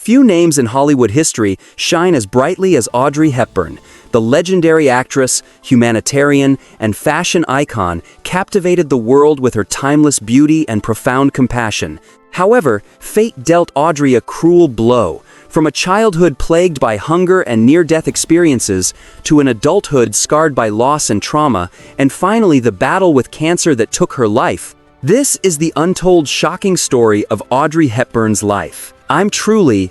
Few names in Hollywood history shine as brightly as Audrey Hepburn. The legendary actress, humanitarian, and fashion icon captivated the world with her timeless beauty and profound compassion. However, fate dealt Audrey a cruel blow. From a childhood plagued by hunger and near-death experiences, to an adulthood scarred by loss and trauma, and finally the battle with cancer that took her life. This is the untold shocking story of Audrey Hepburn's life. I'm truly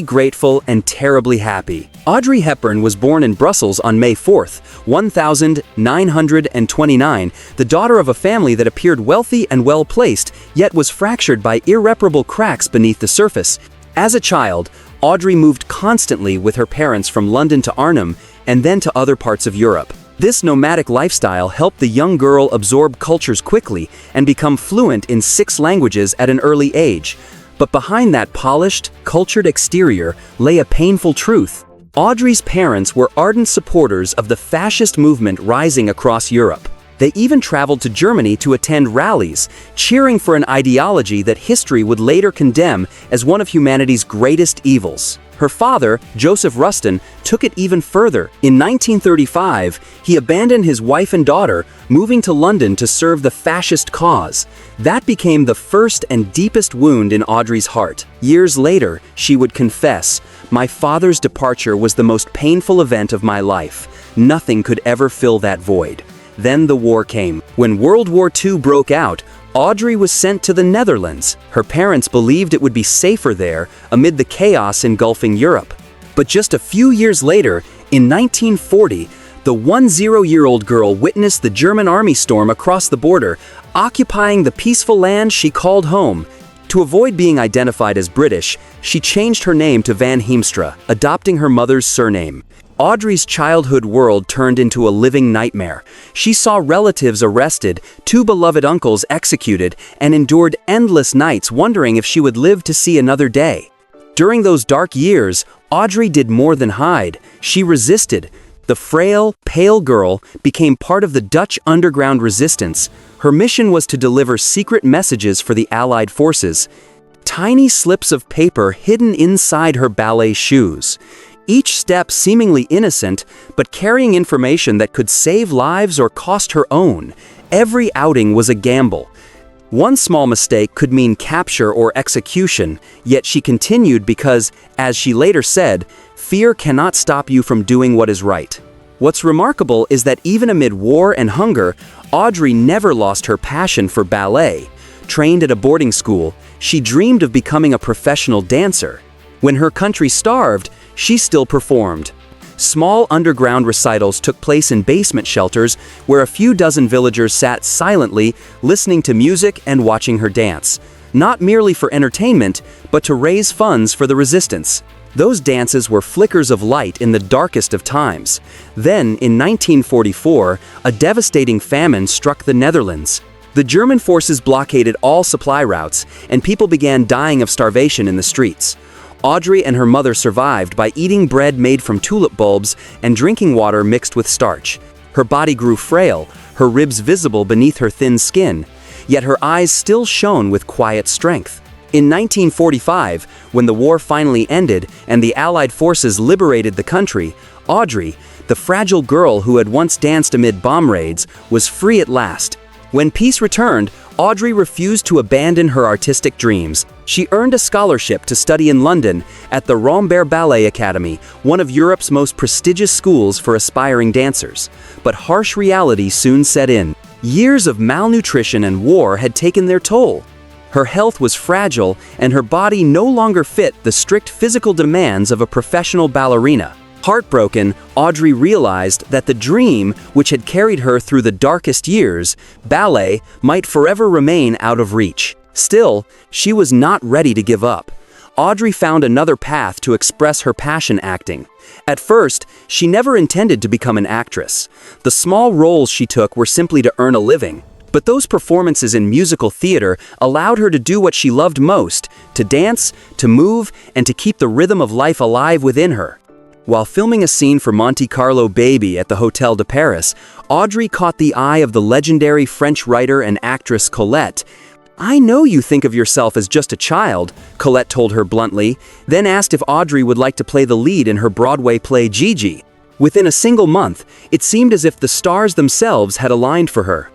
grateful and terribly happy. Audrey Hepburn was born in Brussels on May 4, 1929, the daughter of a family that appeared wealthy and well-placed, yet was fractured by irreparable cracks beneath the surface. As a child, Audrey moved constantly with her parents from London to Arnhem and then to other parts of Europe. This nomadic lifestyle helped the young girl absorb cultures quickly and become fluent in 6 languages at an early age. But behind that polished, cultured exterior lay a painful truth. Audrey's parents were ardent supporters of the fascist movement rising across Europe. They even traveled to Germany to attend rallies, cheering for an ideology that history would later condemn as one of humanity's greatest evils. Her father, Joseph Rustin, took it even further. In 1935, he abandoned his wife and daughter, moving to London to serve the fascist cause. That became the first and deepest wound in Audrey's heart. Years later, she would confess, "My father's departure was the most painful event of my life. Nothing could ever fill that void." Then the war came. When World War II broke out, Audrey was sent to the Netherlands. Her parents believed it would be safer there amid the chaos engulfing Europe. But just a few years later, in 1940, the 10-year-old girl witnessed the German army storm across the border, occupying the peaceful land she called home. To avoid being identified as British, she changed her name to Van Heemstra, adopting her mother's surname. Audrey's childhood world turned into a living nightmare. She saw relatives arrested, 2 beloved uncles executed, and endured endless nights wondering if she would live to see another day. During those dark years, Audrey did more than hide. She resisted. The frail, pale girl became part of the Dutch underground resistance. Her mission was to deliver secret messages for the Allied forces. Tiny slips of paper hidden inside her ballet shoes. Each step seemingly innocent, but carrying information that could save lives or cost her own. Every outing was a gamble. One small mistake could mean capture or execution, yet she continued because, as she later said, "Fear cannot stop you from doing what is right." What's remarkable is that even amid war and hunger, Audrey never lost her passion for ballet. Trained at a boarding school, she dreamed of becoming a professional dancer. When her country starved, she still performed. Small underground recitals took place in basement shelters where a few dozen villagers sat silently, listening to music and watching her dance. Not merely for entertainment, but to raise funds for the resistance. Those dances were flickers of light in the darkest of times. Then, in 1944, a devastating famine struck the Netherlands. The German forces blockaded all supply routes, and people began dying of starvation in the streets. Audrey and her mother survived by eating bread made from tulip bulbs and drinking water mixed with starch. Her body grew frail, her ribs visible beneath her thin skin, yet her eyes still shone with quiet strength. In 1945, when the war finally ended and the Allied forces liberated the country, Audrey, the fragile girl who had once danced amid bomb raids, was free at last. When peace returned, Audrey refused to abandon her artistic dreams. She earned a scholarship to study in London at the Rambert Ballet Academy, one of Europe's most prestigious schools for aspiring dancers. But harsh reality soon set in. Years of malnutrition and war had taken their toll. Her health was fragile, and her body no longer fit the strict physical demands of a professional ballerina. Heartbroken, Audrey realized that the dream, which had carried her through the darkest years, ballet, might forever remain out of reach. Still, she was not ready to give up. Audrey found another path to express her passion: acting. At first, she never intended to become an actress. The small roles she took were simply to earn a living. But those performances in musical theater allowed her to do what she loved most: to dance, to move, and to keep the rhythm of life alive within her. While filming a scene for Monte Carlo Baby at the Hotel de Paris, Audrey caught the eye of the legendary French writer and actress Colette. "I know you think of yourself as just a child," Colette told her bluntly, then asked if Audrey would like to play the lead in her Broadway play Gigi. Within a single month, it seemed as if the stars themselves had aligned for her.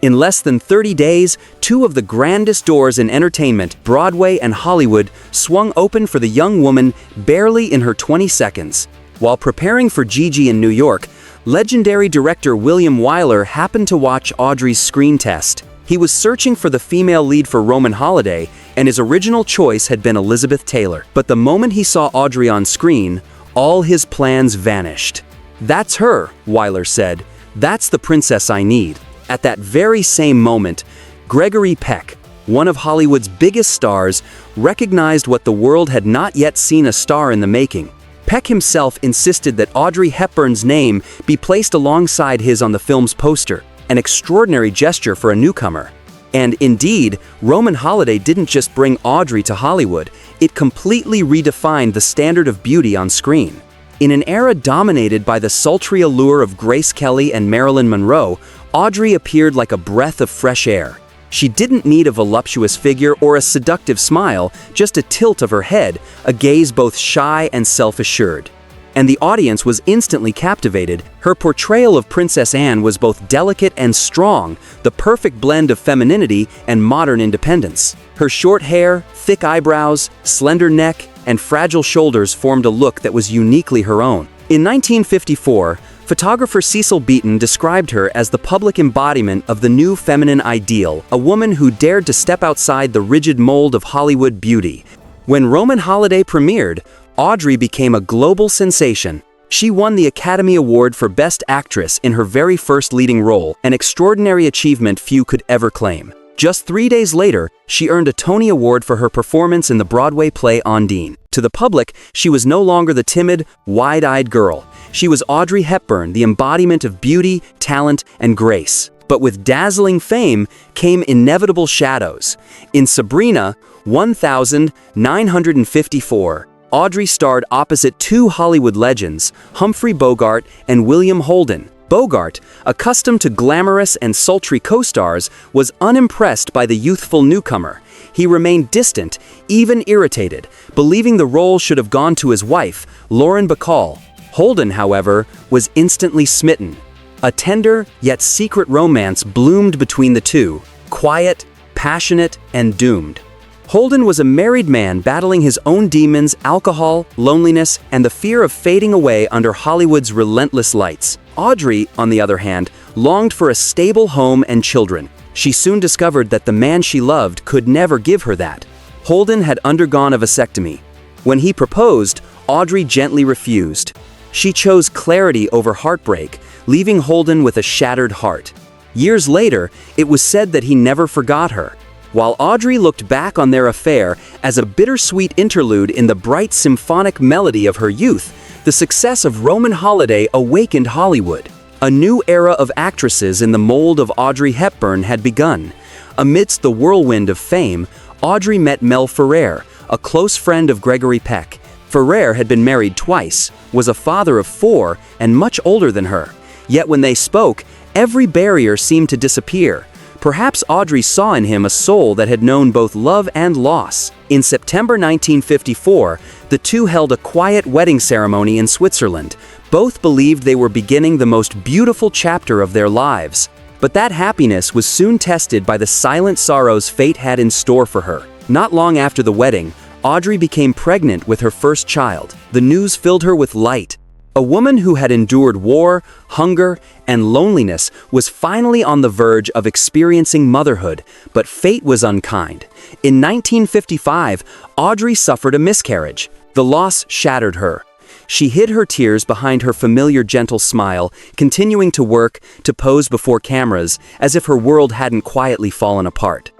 In less than 30 days, two of the grandest doors in entertainment, Broadway and Hollywood, swung open for the young woman barely in her 20s. While preparing for Gigi in New York, legendary director William Wyler happened to watch Audrey's screen test. He was searching for the female lead for Roman Holiday, and his original choice had been Elizabeth Taylor. But the moment he saw Audrey on screen, all his plans vanished. "That's her," Wyler said. "That's the princess I need." At that very same moment, Gregory Peck, one of Hollywood's biggest stars, recognized what the world had not yet seen a star in the making. Peck himself insisted that Audrey Hepburn's name be placed alongside his on the film's poster, an extraordinary gesture for a newcomer. And indeed, Roman Holiday didn't just bring Audrey to Hollywood, it completely redefined the standard of beauty on screen. In an era dominated by the sultry allure of Grace Kelly and Marilyn Monroe, Audrey appeared like a breath of fresh air. She didn't need a voluptuous figure or a seductive smile, just a tilt of her head, a gaze both shy and self-assured. And the audience was instantly captivated. Her portrayal of Princess Anne was both delicate and strong, the perfect blend of femininity and modern independence. Her short hair, thick eyebrows, slender neck, and fragile shoulders formed a look that was uniquely her own. In 1954, photographer Cecil Beaton described her as the public embodiment of the new feminine ideal, a woman who dared to step outside the rigid mold of Hollywood beauty. When Roman Holiday premiered, Audrey became a global sensation. She won the Academy Award for Best Actress in her very first leading role, an extraordinary achievement few could ever claim. Just 3 days later, she earned a Tony Award for her performance in the Broadway play Undine. To the public, she was no longer the timid, wide-eyed girl. She was Audrey Hepburn, the embodiment of beauty, talent, and grace. But with dazzling fame came inevitable shadows. In Sabrina, 1954, Audrey starred opposite two Hollywood legends, Humphrey Bogart and William Holden. Bogart, accustomed to glamorous and sultry co-stars, was unimpressed by the youthful newcomer. He remained distant, even irritated, believing the role should have gone to his wife, Lauren Bacall. Holden, however, was instantly smitten. A tender, yet secret romance bloomed between the two, quiet, passionate, and doomed. Holden was a married man battling his own demons, alcohol, loneliness, and the fear of fading away under Hollywood's relentless lights. Audrey, on the other hand, longed for a stable home and children. She soon discovered that the man she loved could never give her that. Holden had undergone a vasectomy. When he proposed, Audrey gently refused. She chose clarity over heartbreak, leaving Holden with a shattered heart. Years later, it was said that he never forgot her. While Audrey looked back on their affair as a bittersweet interlude in the bright symphonic melody of her youth, the success of Roman Holiday awakened Hollywood. A new era of actresses in the mold of Audrey Hepburn had begun. Amidst the whirlwind of fame, Audrey met Mel Ferrer, a close friend of Gregory Peck. Ferrer had been married twice, was a father of 4, and much older than her. Yet when they spoke, every barrier seemed to disappear. Perhaps Audrey saw in him a soul that had known both love and loss. In September 1954, the two held a quiet wedding ceremony in Switzerland. Both believed they were beginning the most beautiful chapter of their lives. But that happiness was soon tested by the silent sorrows fate had in store for her. Not long after the wedding, Audrey became pregnant with her first child. The news filled her with light. A woman who had endured war, hunger, and loneliness was finally on the verge of experiencing motherhood, but fate was unkind. In 1955, Audrey suffered a miscarriage. The loss shattered her. She hid her tears behind her familiar gentle smile, continuing to work, to pose before cameras, as if her world hadn't quietly fallen apart.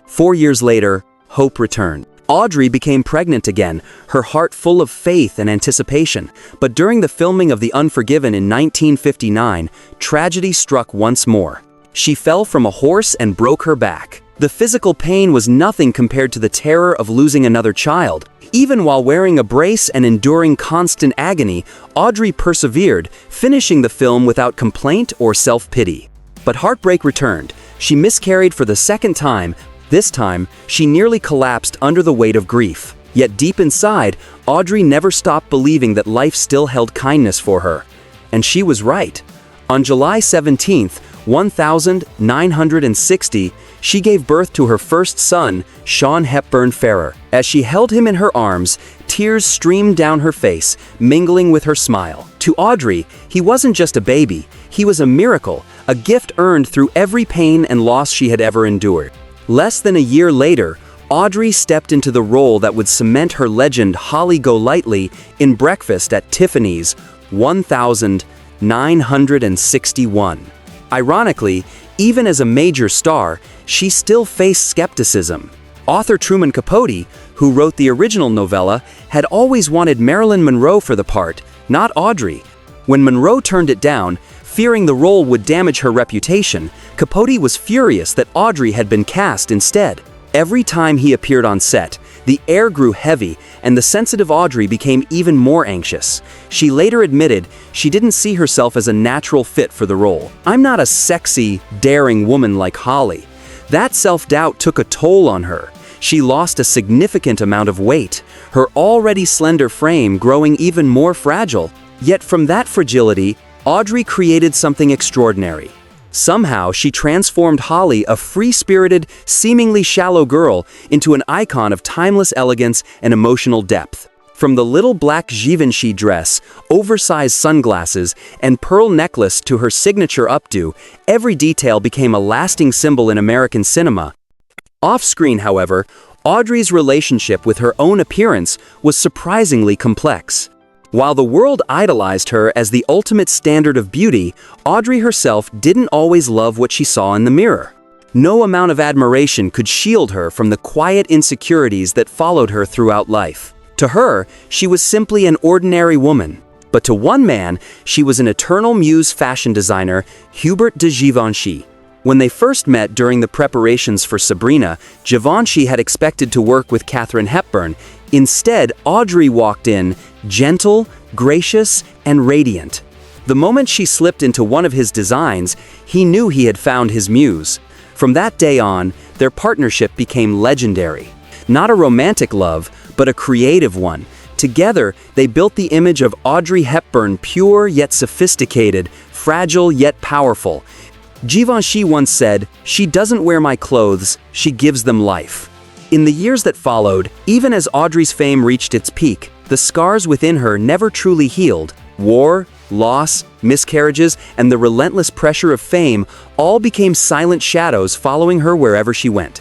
4 years later, hope returned. Audrey became pregnant again, her heart full of faith and anticipation. But during the filming of The Unforgiven in 1959, tragedy struck once more. She fell from a horse and broke her back. The physical pain was nothing compared to the terror of losing another child. Even while wearing a brace and enduring constant agony, Audrey persevered, finishing the film without complaint or self-pity. But heartbreak returned. She miscarried for the second time, This time, she nearly collapsed under the weight of grief. Yet deep inside, Audrey never stopped believing that life still held kindness for her. And she was right. On July 17, 1960, she gave birth to her first son, Sean Hepburn Ferrer. As she held him in her arms, tears streamed down her face, mingling with her smile. To Audrey, he wasn't just a baby, he was a miracle, a gift earned through every pain and loss she had ever endured. Less than a year later, Audrey stepped into the role that would cement her legend Holly Golightly in Breakfast at Tiffany's 1961. Ironically, even as a major star, she still faced skepticism. Author Truman Capote, who wrote the original novella, had always wanted Marilyn Monroe for the part, not Audrey. When Monroe turned it down, fearing the role would damage her reputation, Capote was furious that Audrey had been cast instead. Every time he appeared on set, the air grew heavy and the sensitive Audrey became even more anxious. She later admitted she didn't see herself as a natural fit for the role. "I'm not a sexy, daring woman like Holly." That self-doubt took a toll on her. She lost a significant amount of weight, her already slender frame growing even more fragile. Yet from that fragility, Audrey created something extraordinary. Somehow, she transformed Holly, a free-spirited, seemingly shallow girl, into an icon of timeless elegance and emotional depth. From the little black Givenchy dress, oversized sunglasses, and pearl necklace to her signature updo, every detail became a lasting symbol in American cinema. Off-screen, however, Audrey's relationship with her own appearance was surprisingly complex. While the world idolized her as the ultimate standard of beauty, Audrey herself didn't always love what she saw in the mirror. No amount of admiration could shield her from the quiet insecurities that followed her throughout life. To her, she was simply an ordinary woman. But to one man, she was an eternal muse fashion designer, Hubert de Givenchy. When they first met during the preparations for Sabrina, Givenchy had expected to work with Katharine Hepburn. Instead, Audrey walked in, gentle, gracious, and radiant. The moment she slipped into one of his designs, he knew he had found his muse. From that day on, their partnership became legendary. Not a romantic love, but a creative one. Together, they built the image of Audrey Hepburn, pure yet sophisticated, fragile yet powerful. Givenchy once said, "She doesn't wear my clothes, she gives them life." In the years that followed, even as Audrey's fame reached its peak, the scars within her never truly healed. War, loss, miscarriages, and the relentless pressure of fame all became silent shadows following her wherever she went.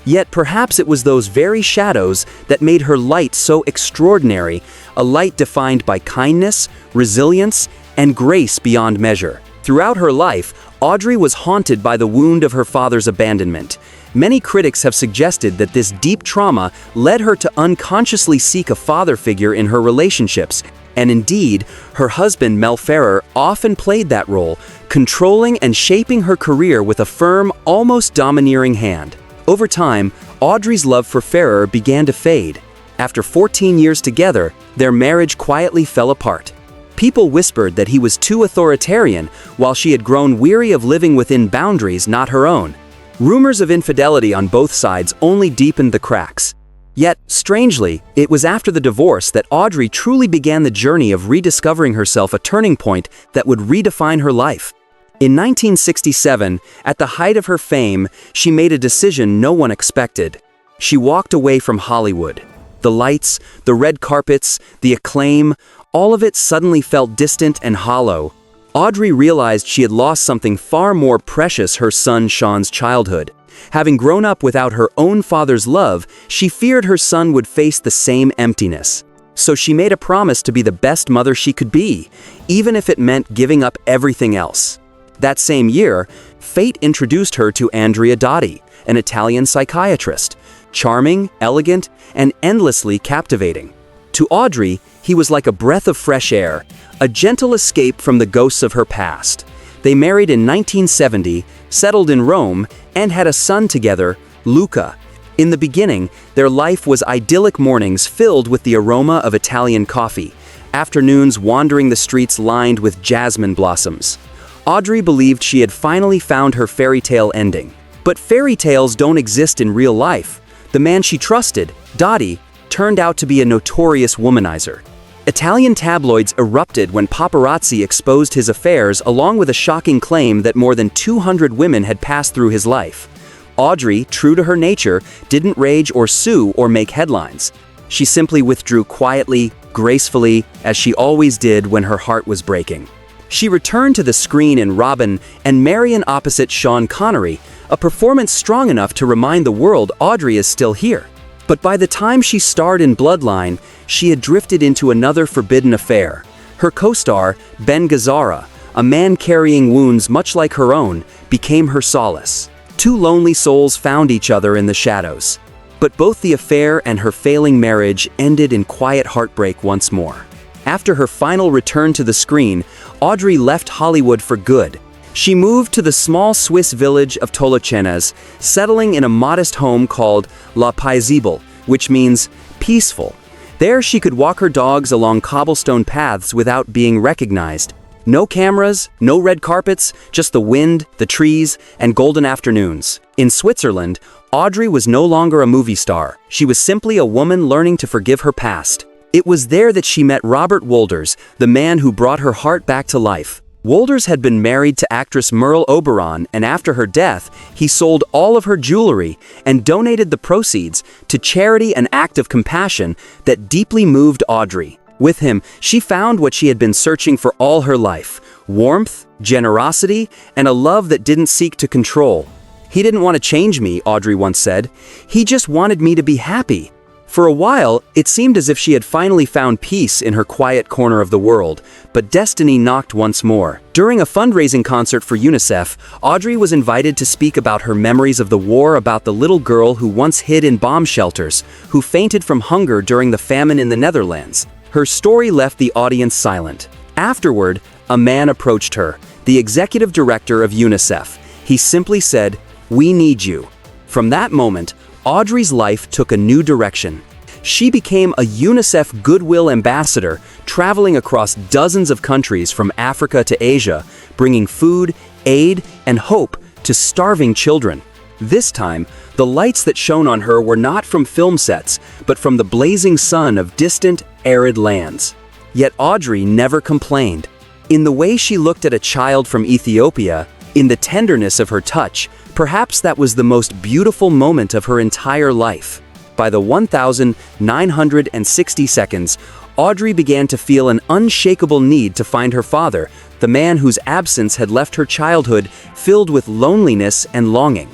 Yet perhaps it was those very shadows that made her light so extraordinary, a light defined by kindness, resilience, and grace beyond measure. Throughout her life, Audrey was haunted by the wound of her father's abandonment. Many critics have suggested that this deep trauma led her to unconsciously seek a father figure in her relationships, and indeed, her husband Mel Ferrer often played that role, controlling and shaping her career with a firm, almost domineering hand. Over time, Audrey's love for Ferrer began to fade. After 14 years together, their marriage quietly fell apart. People whispered that he was too authoritarian, while she had grown weary of living within boundaries not her own. Rumors of infidelity on both sides only deepened the cracks. Yet, strangely, it was after the divorce that Audrey truly began the journey of rediscovering herself, a turning point that would redefine her life. In 1967, at the height of her fame, she made a decision no one expected. She walked away from Hollywood. The lights, the red carpets, the acclaim, all of it suddenly felt distant and hollow. Audrey realized she had lost something far more precious, her son Sean's childhood. Having grown up without her own father's love, she feared her son would face the same emptiness. So she made a promise to be the best mother she could be, even if it meant giving up everything else. That same year, fate introduced her to Andrea Dotti, an Italian psychiatrist. Charming, elegant, and endlessly captivating. To Audrey, he was like a breath of fresh air, a gentle escape from the ghosts of her past. They married in 1970, settled in Rome, and had a son together, Luca. In the beginning, their life was idyllic, mornings filled with the aroma of Italian coffee, afternoons wandering the streets lined with jasmine blossoms. Audrey believed she had finally found her fairy tale ending. But fairy tales don't exist in real life. The man she trusted, Dottie, turned out to be a notorious womanizer. Italian tabloids erupted when paparazzi exposed his affairs, along with a shocking claim that more than 200 women had passed through his life. Audrey, true to her nature, didn't rage or sue or make headlines. She simply withdrew quietly, gracefully, as she always did when her heart was breaking. She returned to the screen in Robin and Marion opposite Sean Connery, a performance strong enough to remind the world Audrey is still here. But by the time she starred in Bloodline, she had drifted into another forbidden affair. Her co-star, Ben Gazzara, a man carrying wounds much like her own, became her solace. Two lonely souls found each other in the shadows. But both the affair and her failing marriage ended in quiet heartbreak once more. After her final return to the screen, Audrey left Hollywood for good. She moved to the small Swiss village of Tolochenaz, settling in a modest home called La Paisible, which means peaceful. There she could walk her dogs along cobblestone paths without being recognized. No cameras, no red carpets, just the wind, the trees, and golden afternoons. In Switzerland, Audrey was no longer a movie star. She was simply a woman learning to forgive her past. It was there that she met Robert Wolders, the man who brought her heart back to life. Wolders had been married to actress Merle Oberon, and after her death, he sold all of her jewelry and donated the proceeds to charity, an act of compassion that deeply moved Audrey. With him, she found what she had been searching for all her life: warmth, generosity, and a love that didn't seek to control. "He didn't want to change me," Audrey once said. "He just wanted me to be happy." For a while, it seemed as if she had finally found peace in her quiet corner of the world, but destiny knocked once more. During a fundraising concert for UNICEF, Audrey was invited to speak about her memories of the war, about the little girl who once hid in bomb shelters, who fainted from hunger during the famine in the Netherlands. Her story left the audience silent. Afterward, a man approached her, the executive director of UNICEF. He simply said, "We need you." From that moment, Audrey's life took a new direction. She became a UNICEF Goodwill Ambassador, traveling across dozens of countries from Africa to Asia, bringing food, aid, and hope to starving children. This time, the lights that shone on her were not from film sets, but from the blazing sun of distant, arid lands. Yet Audrey never complained. In the way she looked at a child from Ethiopia, in the tenderness of her touch, perhaps that was the most beautiful moment of her entire life. By the 1,960 seconds, Audrey began to feel an unshakable need to find her father, the man whose absence had left her childhood filled with loneliness and longing.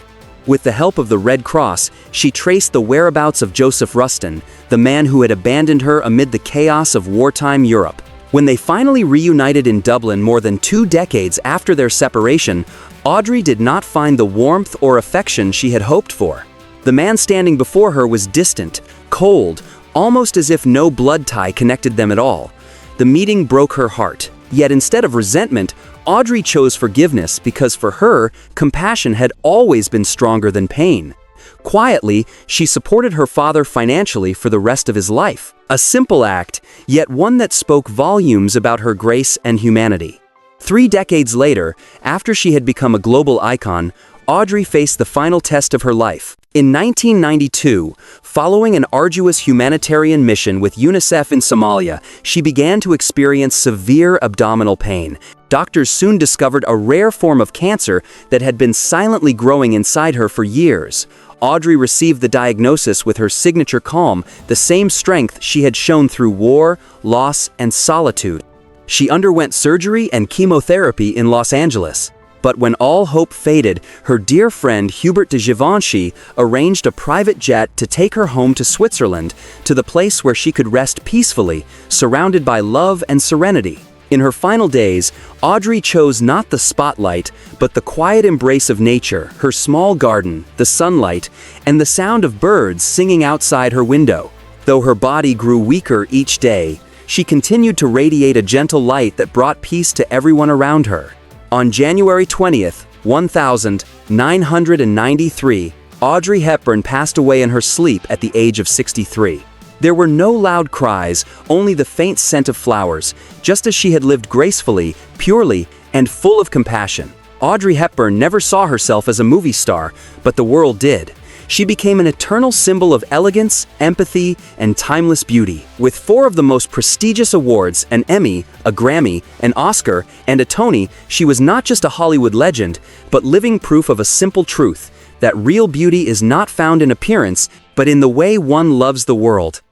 With the help of the Red Cross, she traced the whereabouts of Joseph Rustin, the man who had abandoned her amid the chaos of wartime Europe. When they finally reunited in Dublin more than 2 decades after their separation, Audrey did not find the warmth or affection she had hoped for. The man standing before her was distant, cold, almost as if no blood tie connected them at all. The meeting broke her heart. Yet instead of resentment, Audrey chose forgiveness because for her, compassion had always been stronger than pain. Quietly, she supported her father financially for the rest of his life. A simple act, yet one that spoke volumes about her grace and humanity. 3 decades later, after she had become a global icon, Audrey faced the final test of her life. In 1992, following an arduous humanitarian mission with UNICEF in Somalia, she began to experience severe abdominal pain. Doctors soon discovered a rare form of cancer that had been silently growing inside her for years. Audrey received the diagnosis with her signature calm, the same strength she had shown through war, loss, and solitude. She underwent surgery and chemotherapy in Los Angeles. But when all hope faded, her dear friend Hubert de Givenchy arranged a private jet to take her home to Switzerland, to the place where she could rest peacefully, surrounded by love and serenity. In her final days, Audrey chose not the spotlight, but the quiet embrace of nature, her small garden, the sunlight, and the sound of birds singing outside her window. Though her body grew weaker each day, she continued to radiate a gentle light that brought peace to everyone around her. On January 20th, 1993, Audrey Hepburn passed away in her sleep at the age of 63. There were no loud cries, only the faint scent of flowers, just as she had lived gracefully, purely, and full of compassion. Audrey Hepburn never saw herself as a movie star, but the world did. She became an eternal symbol of elegance, empathy, and timeless beauty. With 4 of the most prestigious awards, an Emmy, a Grammy, an Oscar, and a Tony, she was not just a Hollywood legend, but living proof of a simple truth, that real beauty is not found in appearance, but in the way one loves the world.